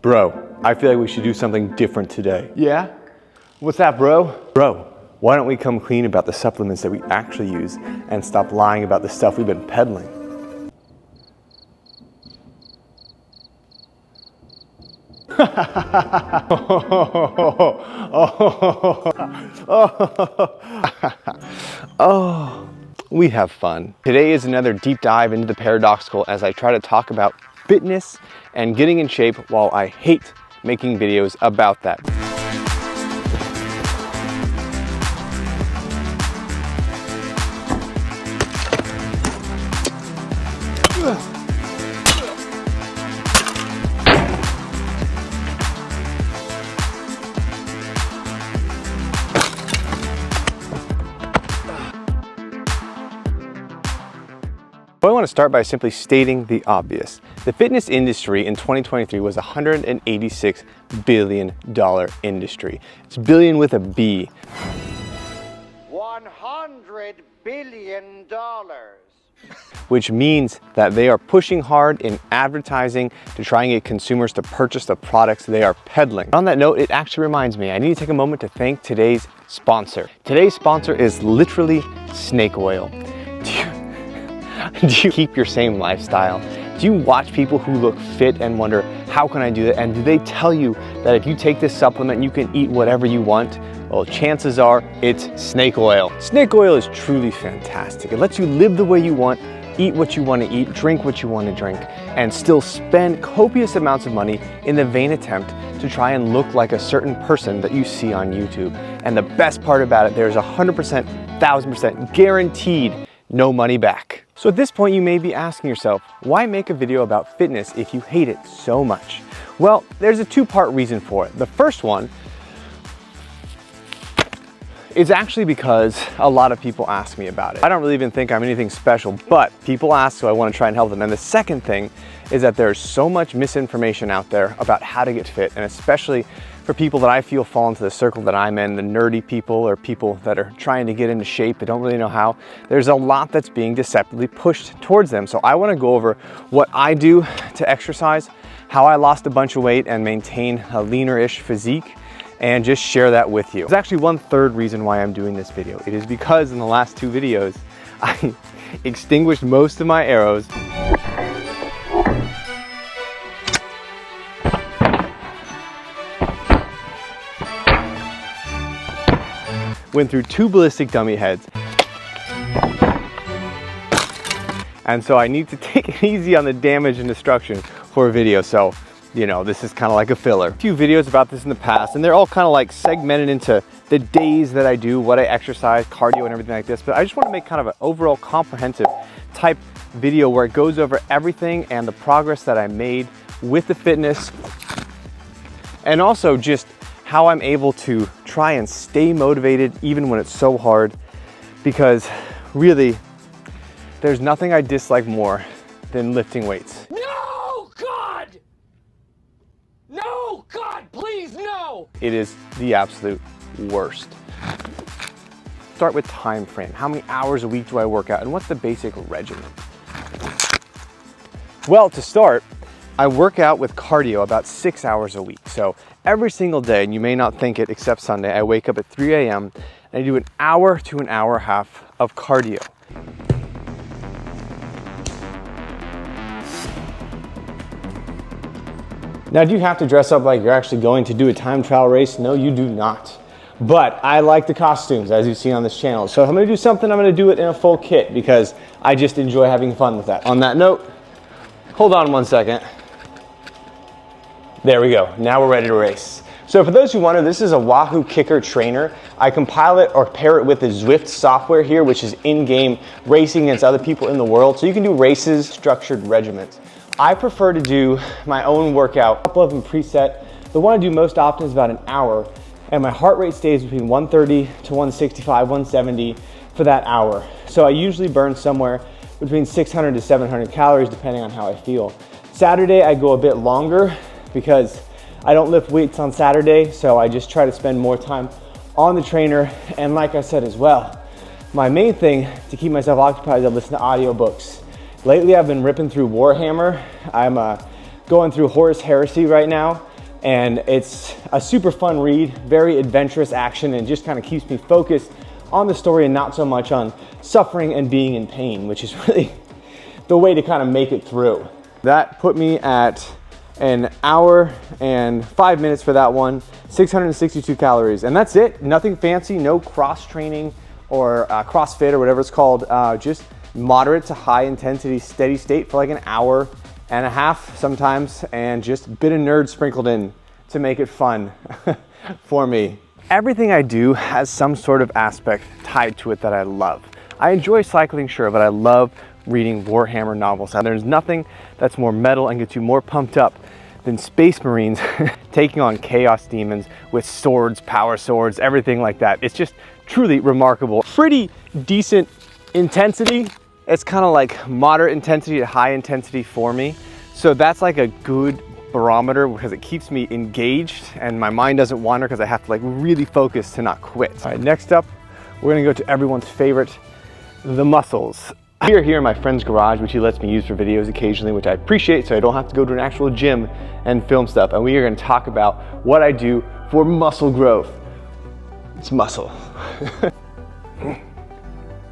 Bro, I feel like we should do something different today. Yeah? What's that, bro? Bro, why don't we come clean about the supplements that we actually use and stop lying about the stuff we've been peddling? Oh, we have fun. Today is another deep dive into the paradoxical as I try to talk about fitness and getting in shape while I hate making videos about that. I want to start by simply stating the obvious. The fitness industry in 2023 was a $186 billion industry. It's billion with a B. $100 billion. Which means that they are pushing hard in advertising to try and get consumers to purchase the products they are peddling. On that note, it actually reminds me, I need to take a moment to thank today's sponsor. Today's sponsor is literally snake oil. Do you keep your same lifestyle? Do you watch people who look fit and wonder, how can I do that? And do they tell you that if you take this supplement, you can eat whatever you want? Well, chances are it's snake oil. Snake oil is truly fantastic. It lets you live the way you want, eat what you want to eat, drink what you want to drink, and still spend copious amounts of money in the vain attempt to try and look like a certain person that you see on YouTube. And the best part about it, there's 100%, 1000% guaranteed no money back. So at this point, you may be asking yourself, why make a video about fitness if you hate it so much? Well, there's a two-part reason for it. The first one is actually because a lot of people ask me about it. I don't really even think I'm anything special, but people ask, so I want to try and help them. And the second thing is that there's so much misinformation out there about how to get fit, and especially for people that I feel fall into the circle that I'm in, the nerdy people or people that are trying to get into shape but don't really know how. There's a lot that's being deceptively pushed towards them. So I want to go over what I do to exercise, how I lost a bunch of weight and maintain a leaner-ish physique, and just share that with you. There's actually one third reason why I'm doing this video. It is because in the last two videos, I extinguished most of my arrows. Went through 2 ballistic dummy heads. And so I need to take it easy on the damage and destruction for a video. So, you know, this is kind of like a filler. A few videos about this in the past, and they're all kind of like segmented into the days that I do, what I exercise, cardio and everything like this. But I just want to make kind of an overall comprehensive type video where it goes over everything and the progress that I made with the fitness, and also just how I'm able to try and stay motivated even when it's so hard, because really, there's nothing I dislike more than lifting weights. No, God! No, God, please, no! It is the absolute worst. Start with time frame. How many hours a week do I work out, and what's the basic regimen? Well, to start, I work out with cardio about 6 hours a week. So every single day, and you may not think it except Sunday, I wake up at 3 a.m. and I do an hour to an hour and a half of cardio. Now, do you have to dress up like you're actually going to do a time trial race? No, you do not. But I like the costumes, as you see on this channel. So if I'm gonna do something, I'm gonna do it in a full kit because I just enjoy having fun with that. On that note, hold on one second. There we go, now we're ready to race. So for those who wonder, this is a Wahoo Kicker trainer. I compile it or pair it with the Zwift software here, which is in-game racing against other people in the world. So you can do races, structured regiments. I prefer to do my own workout, a couple of them preset. The one I do most often is about an hour, and my heart rate stays between 130 to 165, 170 for that hour. So I usually burn somewhere between 600 to 700 calories, depending on how I feel. Saturday, I go a bit longer because I don't lift weights on Saturday, so I just try to spend more time on the trainer. And like I said as well, my main thing to keep myself occupied is I listen to audiobooks. Lately, I've been ripping through Warhammer. I'm going through Horus Heresy right now. And it's a super fun read, very adventurous action, and just kind of keeps me focused on the story and not so much on suffering and being in pain, which is really the way to kind of make it through. That put me at an hour and 5 minutes for that one, 662 calories. And that's it, nothing fancy, no cross training or CrossFit or whatever it's called, just moderate to high intensity, steady state for like an hour and a half sometimes, and just a bit of nerd sprinkled in to make it fun for me. Everything I do has some sort of aspect tied to it that I love. I enjoy cycling, sure, but I love reading Warhammer novels. And there's nothing that's more metal and gets you more pumped up than Space Marines taking on Chaos Demons with swords, power swords, everything like that. It's just truly remarkable. Pretty decent intensity. It's kind of like moderate intensity to high intensity for me. So that's like a good barometer because it keeps me engaged and my mind doesn't wander because I have to like really focus to not quit. All right, next up, we're gonna go to everyone's favorite, the muscles. We are here in my friend's garage, which he lets me use for videos occasionally, which I appreciate, so I don't have to go to an actual gym and film stuff. And we are gonna talk about what I do for muscle growth. It's muscle.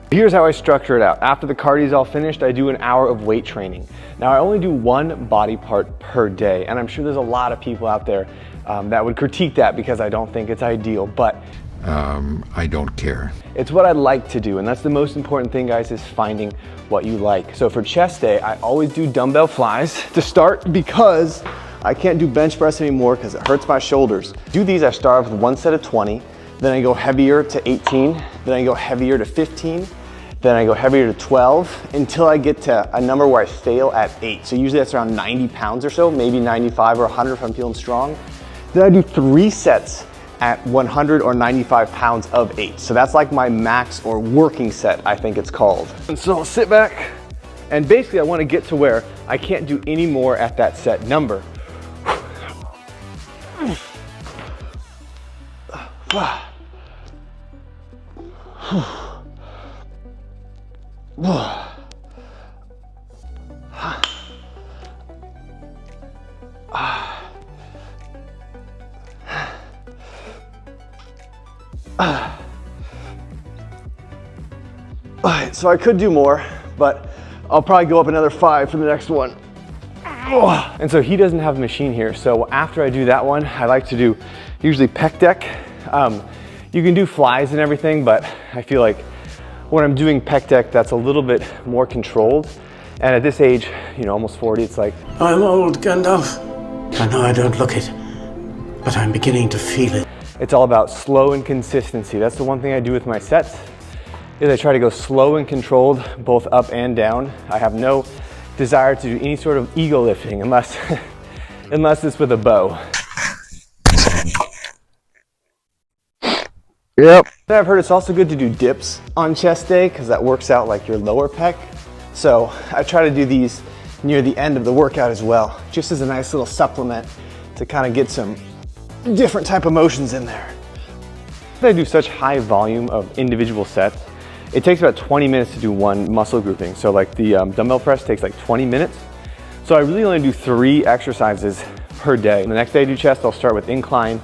Here's how I structure it out. After the cardio is all finished, I do an hour of weight training. Now I only do one body part per day, and I'm sure there's a lot of people out there that would critique that because I don't think it's ideal, but I don't care. it's what I like to do, and that's the most important thing, guys, is finding what you like. So for chest day, I always do dumbbell flies to start because I can't do bench press anymore because it hurts my shoulders. Do these, I start off with one set of 20, then I go heavier to 18, then I go heavier to 15, then I go heavier to 12 until I get to a number where I fail at 8. So usually that's around 90 pounds or so, maybe 95 or 100 if I'm feeling strong. Then I do 3 sets at 100 or 95 pounds of 8. So that's like my max or working set, I think it's called. And so I'll sit back, and basically I want to get to where I can't do any more at that set number. Alright, so I could do more, but I'll probably go up another 5 for the next one. And so he doesn't have a machine here, so after I do that one, I like to do usually pec deck. You can do flies and everything, but I feel like when I'm doing pec deck, that's a little bit more controlled. And at this age, you know, almost 40, it's like, I'm old, Gandalf. I know I don't look it, but I'm beginning to feel it. it's all about slow and consistency. That's the one thing I do with my sets, is I try to go slow and controlled, both up and down. I have no desire to do any sort of ego lifting unless, unless it's with a bow. Yep. I've heard it's also good to do dips on chest day because that works out like your lower pec. So I try to do these near the end of the workout as well, just as a nice little supplement to kind of get some different type of motions in there. I do such high volume of individual sets. It takes about 20 minutes to do one muscle grouping. So like the dumbbell press takes like 20 minutes. So I really only do 3 exercises per day. And the next day I do chest, I'll start with incline,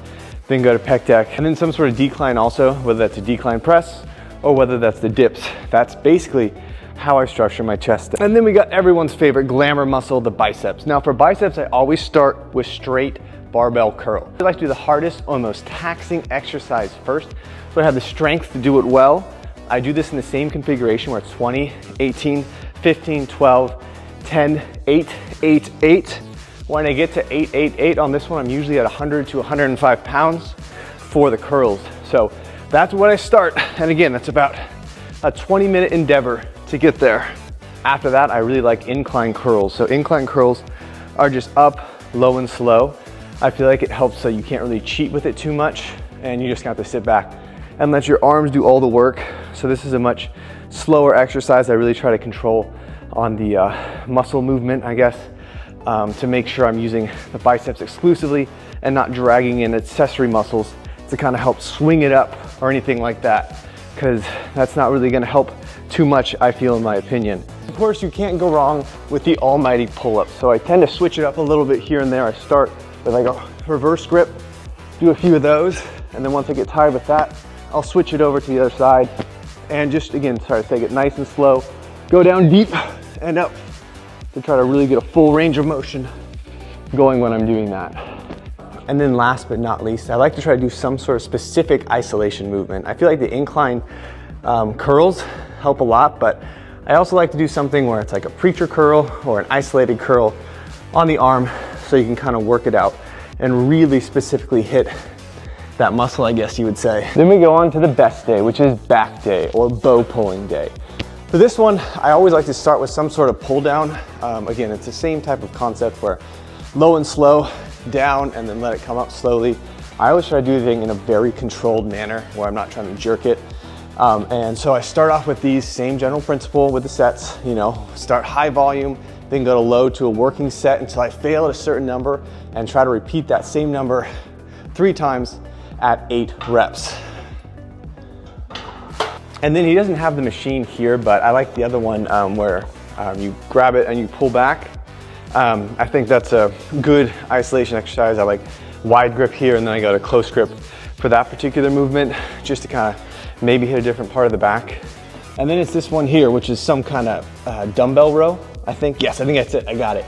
then go to pec deck, and then some sort of decline also, whether that's a decline press or whether that's the dips. That's basically how I structure my chest. And then we got everyone's favorite glamour muscle, the biceps. Now for biceps, I always start with straight barbell curl. I like to do the hardest or most taxing exercise first, so I have the strength to do it well. I do this in the same configuration where it's 20, 18, 15, 12, 10, 8, 8, 8. When I get to 8, 8, 8 on this one, I'm usually at 100 to 105 pounds for the curls. So that's what I start. And again, that's about a 20-minute endeavor to get there. After that, I really like incline curls. So incline curls are just up, low and slow. I feel like it helps so you can't really cheat with it too much and you just have to sit back and let your arms do all the work. So this is a much slower exercise. I really try to control on the muscle movement, I guess, to make sure I'm using the biceps exclusively and not dragging in accessory muscles to kind of help swing it up or anything like that, because that's not really gonna help too much, I feel, in my opinion. Of course, you can't go wrong with the almighty pull-up. So I tend to switch it up a little bit here and there. I start with like a reverse grip, do a few of those, and then once I get tired with that, I'll switch it over to the other side and just, again, sorry, take it nice and slow, go down deep and up to try to really get a full range of motion going when I'm doing that. And then last but not least, I like to try to do some sort of specific isolation movement. I feel like the incline curls help a lot, but I also like to do something where it's like a preacher curl or an isolated curl on the arm so you can kind of work it out and really specifically hit that muscle, I guess you would say. Then we go on to the best day, which is back day or bow pulling day. For this one, I always like to start with some sort of pull down. Again, it's the same type of concept where low and slow, down, and then let it come up slowly. I always try to do the thing in a very controlled manner where I'm not trying to jerk it. And so I start off with these same general principle with the sets, you know, start high volume, then go to low to a working set until I fail at a certain number and try to repeat that same number 3 times at 8 reps. And then he doesn't have the machine here, but I like the other one where you grab it and you pull back. I think that's a good isolation exercise. I like wide grip here and then I go to close grip for that particular movement just to kind of maybe hit a different part of the back. And then it's this one here, which is some kind of dumbbell row, I think. Yes, I think that's it, I got it.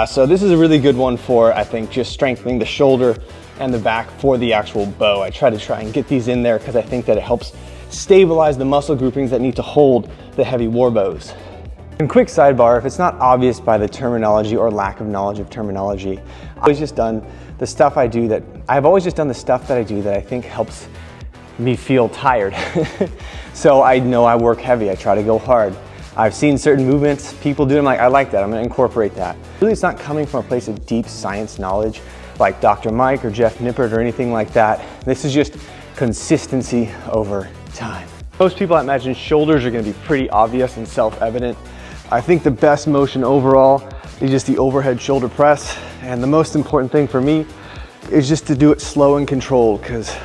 So this is a really good one for, I think, just strengthening the shoulder and the back for the actual bow. I try and get these in there because I think that it helps stabilize the muscle groupings that need to hold the heavy war bows. And quick sidebar, if it's not obvious by the terminology or lack of knowledge of terminology, I've always just done the stuff I do that I think helps me feel tired. So I know I work heavy, I try to go hard. I've seen certain movements, people do them, like, I like that, I'm gonna incorporate that. Really, it's not coming from a place of deep science knowledge like Dr. Mike or Jeff Nippert or anything like that. This is just consistency over time. Most people, I imagine, shoulders are gonna be pretty obvious and self-evident. I think the best motion overall is just the overhead shoulder press. And the most important thing for me is just to do it slow and controlled, because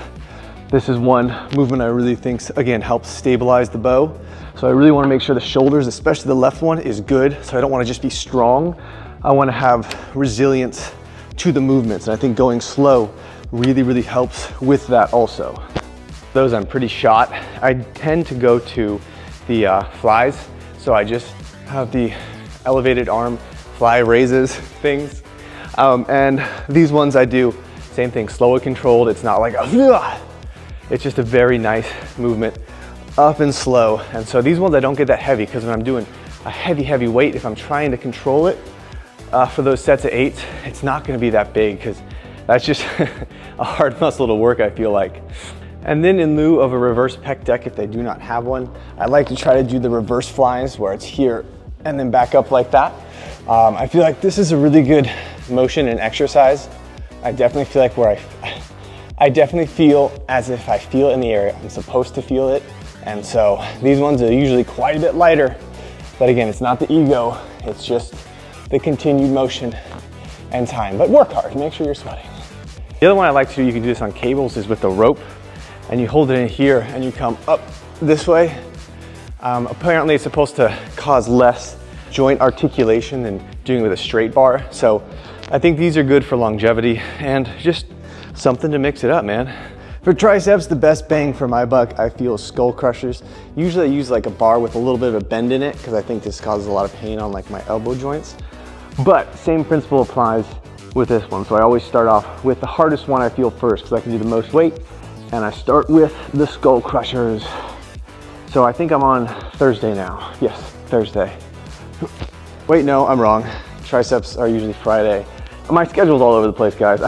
this is one movement I really think, again, helps stabilize the bow. So I really wanna make sure the shoulders, especially the left one, is good. So I don't wanna just be strong. I wanna have resilience to the movements. And I think going slow really, really helps with that also. Those I'm pretty shot. I tend to go to the flies. So I just have the elevated arm fly raises things. And these ones I do, same thing, slow and controlled. It's not like it's just a very nice movement, up and slow. And so these ones I don't get that heavy, because when I'm doing a heavy weight, if I'm trying to control it for those sets of 8, it's not gonna be that big, because that's just a hard muscle to work, I feel like. And then in lieu of a reverse pec deck, if they do not have one, I like to try to do the reverse flies where it's here and then back up like that. I feel like this is a really good motion and exercise. I definitely feel like I definitely feel as if I feel it in the area I'm supposed to feel it. And so these ones are usually quite a bit lighter, but again, it's not the ego, it's just the continued motion and time. But work hard, make sure you're sweating. The other one I like to do, you can do this on cables, is with the rope, and you hold it in here and you come up this way. Apparently it's supposed to cause less joint articulation than doing it with a straight bar. So I think these are good for longevity and just something to mix it up, man. For triceps, the best bang for my buck, I feel, is skull crushers. Usually I use like a bar with a little bit of a bend in it, because I think this causes a lot of pain on like my elbow joints. But same principle applies with this one. So I always start off with the hardest one I feel first, because I can do the most weight. And I start with the skull crushers. So I think I'm on Thursday now. Yes, Thursday. Wait, no, I'm wrong. Triceps are usually Friday. My schedule's all over the place, guys.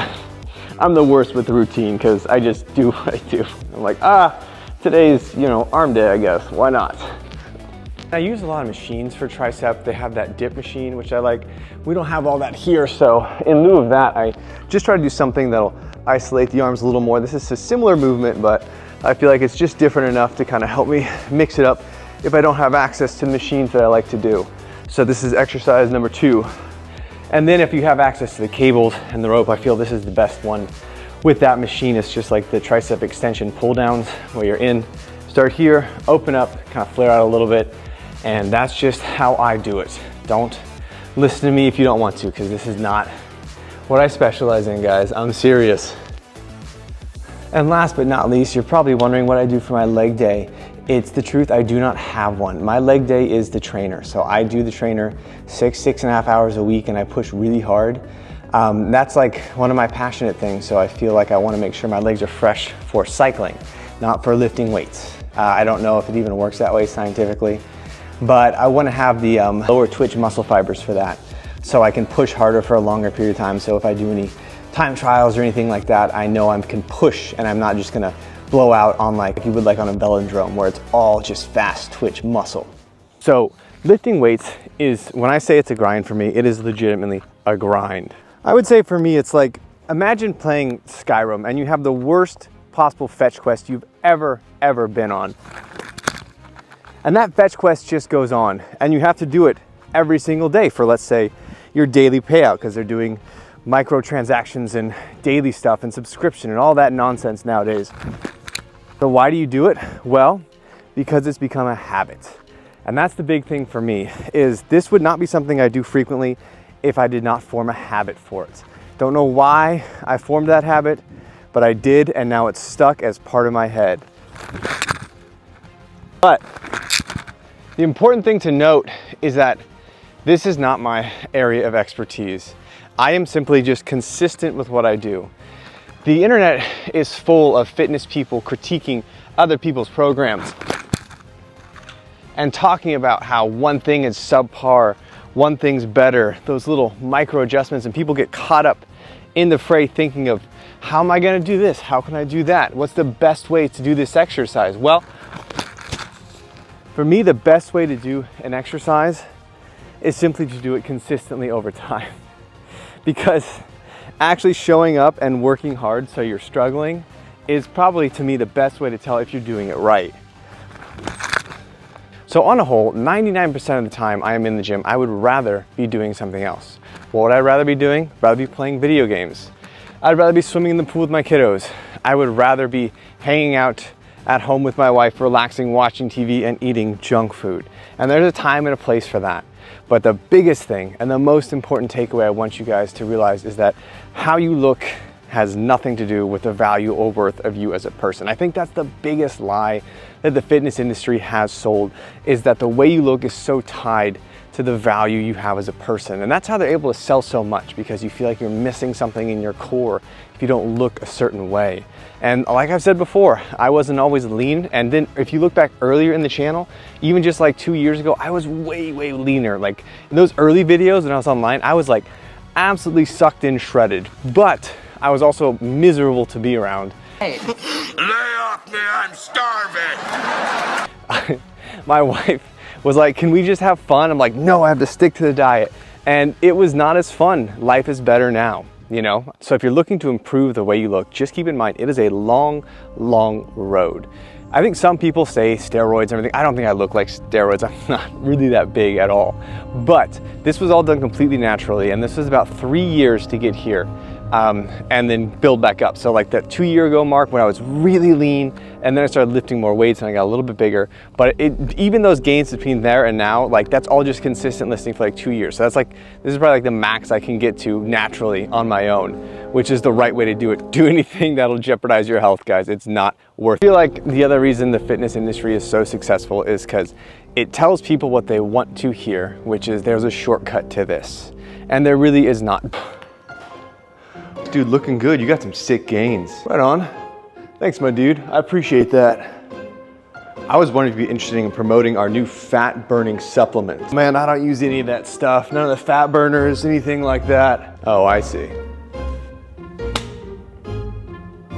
I'm the worst with the routine, because I just do what I do. I'm like, today's, arm day, I guess. Why not? I use a lot of machines for tricep. They have that dip machine, which I like. We don't have all that here, so in lieu of that, I just try to do something that'll isolate the arms a little more. This is a similar movement, but I feel like it's just different enough to kind of help me mix it up if I don't have access to machines that I like to do. So this is exercise number 2. And then if you have access to the cables and the rope, I feel this is the best one with that machine. It's just like the tricep extension pull downs, where you're in, start here, open up, kind of flare out a little bit. And that's just how I do it. Don't listen to me if you don't want to, because this is not what I specialize in, guys. I'm serious. And last but not least, you're probably wondering what I do for my leg day. It's the truth, I do not have one. My leg day is the trainer. So I do the trainer 6.5 hours a week, and I push really hard. That's like one of my passionate things. So I feel like I want to make sure my legs are fresh for cycling, not for lifting weights. I don't know if it even works that way scientifically, but I want to have the lower twitch muscle fibers for that, so I can push harder for a longer period of time. So if I do any time trials or anything like that, I know I can push and I'm not just gonna blow out on like you would like on a velodrome where it's all just fast twitch muscle. So lifting weights is, when I say it's a grind for me, it is legitimately a grind. I would say for me, it's like, imagine playing Skyrim and you have the worst possible fetch quest you've ever been on. And that fetch quest just goes on and you have to do it every single day for, let's say, your daily payout, because they're doing microtransactions and daily stuff and subscription and all that nonsense nowadays. So why do you do it? Well, because it's become a habit. And that's the big thing for me, is this would not be something I do frequently if I did not form a habit for it. Don't know why I formed that habit, but I did, and now it's stuck as part of my head. But the important thing to note is that this is not my area of expertise. I am simply just consistent with what I do. The internet is full of fitness people critiquing other people's programs and talking about how one thing is subpar, one thing's better, those little micro adjustments, and people get caught up in the fray thinking of, how am I gonna do this? How can I do that? What's the best way to do this exercise? Well, for me, the best way to do an exercise is simply to do it consistently over time. Because actually showing up and working hard so you're struggling is probably, to me, the best way to tell if you're doing it right. So on a whole, 99% of the time I am in the gym, I would rather be doing something else. What would I rather be doing? I'd rather be playing video games. I'd rather be swimming in the pool with my kiddos. I would rather be hanging out at home with my wife, relaxing, watching TV, and eating junk food. And there's a time and a place for that. But the biggest thing and the most important takeaway I want you guys to realize is that how you look has nothing to do with the value or worth of you as a person. I think that's the biggest lie that the fitness industry has sold, is that the way you look is so tied to the value you have as a person. And that's how they're able to sell so much, because you feel like you're missing something in your core if you don't look a certain way. And like I've said before, I wasn't always lean. And then if you look back earlier in the channel, even just like 2 years ago, I was way leaner. Like in those early videos when I was online, I was like absolutely sucked in, shredded, but I was also miserable to be around. Lay off me, I'm starving. My wife was like, can we just have fun? I'm like, no, I have to stick to the diet. And it was not as fun. Life is better now, you know? So if you're looking to improve the way you look, just keep in mind, it is a long road. I think some people say steroids and everything. I don't think I look like steroids. I'm not really that big at all. But this was all done completely naturally, and this was about 3 years to get here. And then build back up. So like that 2 year ago mark when I was really lean, and then I started lifting more weights and I got a little bit bigger. But even those gains between there and now, like that's all just consistent lifting for like 2 years. So that's like, this is probably like the max I can get to naturally on my own, which is the right way to do it. Do anything that'll jeopardize your health, guys. It's not worth it. I feel like the other reason the fitness industry is so successful is because it tells people what they want to hear, which is there's a shortcut to this. And there really is not. Dude, looking good. You got some sick gains. Right on. Thanks, my dude. I appreciate that. I was wondering if you'd be interested in promoting our new fat burning supplement. Man, I don't use any of that stuff. None of the fat burners, anything like that. Oh, I see.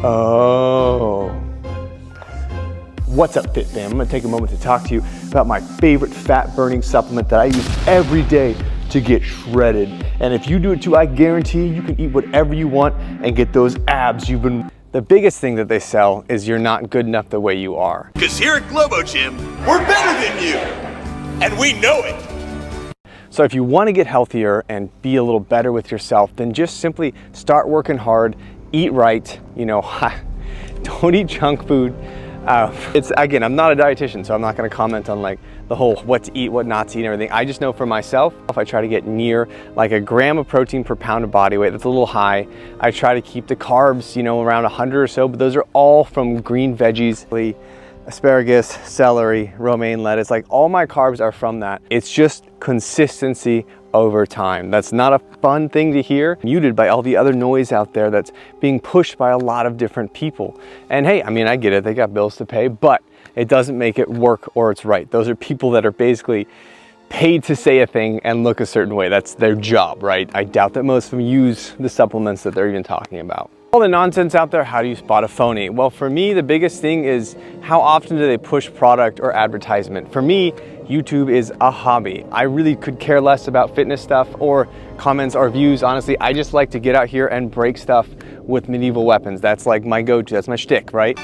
Oh. What's up, Fit Fam? I'm gonna take a moment to talk to you about my favorite fat burning supplement that I use every day to get shredded. And if you do it too, I guarantee you can eat whatever you want and get those abs you've been. The biggest thing that they sell is you're not good enough the way you are. Because here at Globo Gym, we're better than you. And we know it. So if you want to get healthier and be a little better with yourself, then just simply start working hard, eat right, you know, don't eat junk food, It's, again, I'm not a dietitian, so I'm not gonna comment on like the whole what to eat, what not to eat and everything. I just know for myself, if I try to get near like a gram of protein per pound of body weight, that's a little high. I try to keep the carbs, you know, around 100 or so, but those are all from green veggies, asparagus, celery, romaine lettuce, like all my carbs are from that. It's just consistency over time. That's not a fun thing to hear, muted by all the other noise out there that's being pushed by a lot of different people. And hey, I mean, I get it, they got bills to pay, but it doesn't make it work or it's right. Those are people that are basically paid to say a thing and look a certain way. That's their job, right? I doubt that most of them use the supplements that they're even talking about. All the nonsense out there, how do you spot a phony? Well, for me, the biggest thing is how often do they push product or advertisement? For me, YouTube is a hobby. I really could care less about fitness stuff or comments or views. Honestly, I just like to get out here and break stuff with medieval weapons. That's like my go-to, that's my shtick, right?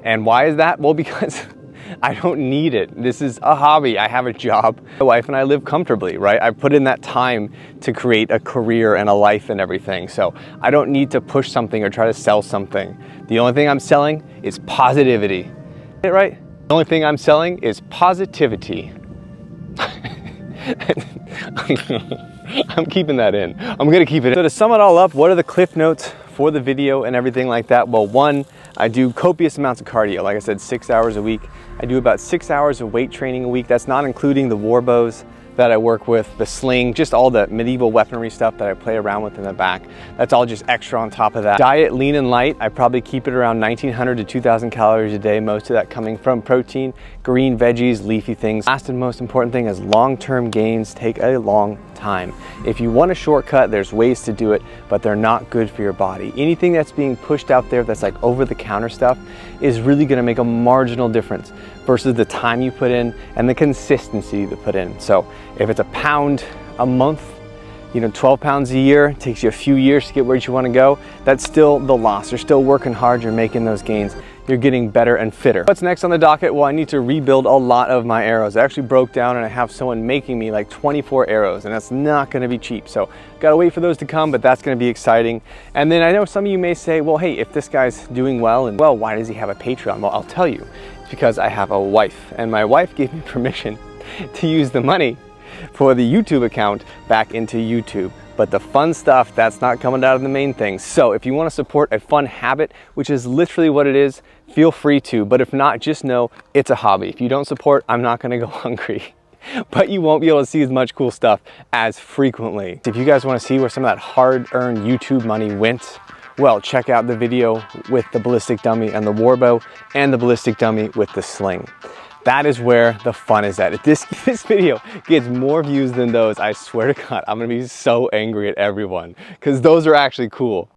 And why is that? Well, because I don't need it. This is a hobby. I have a job. My wife and I live comfortably, right? I put in that time to create a career and a life and everything. So I don't need to push something or try to sell something. The only thing I'm selling is positivity. Right? The only thing I'm selling is positivity. I'm keeping that in. I'm gonna keep it in. So to sum it all up, what are the cliff notes for the video and everything like that? Well, one, I do copious amounts of cardio. Like I said, 6 hours a week. I do about 6 hours of weight training a week. That's not including the war bows that I work with, the sling, just all the medieval weaponry stuff that I play around with in the back. That's all just extra on top of that. Diet lean and light. I probably keep it around 1,900 to 2,000 calories a day. Most of that coming from protein, green veggies, leafy things. Last and most important thing is long-term gains take a long time. If you want a shortcut, there's ways to do it, but they're not good for your body. Anything that's being pushed out there that's like over-the-counter stuff is really gonna make a marginal difference versus the time you put in and the consistency you put in. So if it's a pound a month, you know, 12 pounds a year, it takes you a few years to get where you want to go, that's still the loss. You're still working hard, you're making those gains, you're getting better and fitter. What's next on the docket? Well, I need to rebuild a lot of my arrows. I actually broke down and I have someone making me like 24 arrows, and that's not gonna be cheap. So gotta wait for those to come, but that's gonna be exciting. And then I know some of you may say, well, hey, if this guy's doing well, and well, why does he have a Patreon? Well, I'll tell you, it's because I have a wife, and my wife gave me permission to use the money for the YouTube account back into YouTube. But the fun stuff, that's not coming out of the main thing. So if you want to support a fun habit, which is literally what it is, feel free to. But if not, just know it's a hobby. If you don't support, I'm not going to go hungry. But you won't be able to see as much cool stuff as frequently. If you guys want to see where some of that hard-earned YouTube money went, well, check out the video with the ballistic dummy and the warbow, and the ballistic dummy with the sling. That is where the fun is at. If this video gets more views than those, I swear to God, I'm gonna be so angry at everyone, because those are actually cool.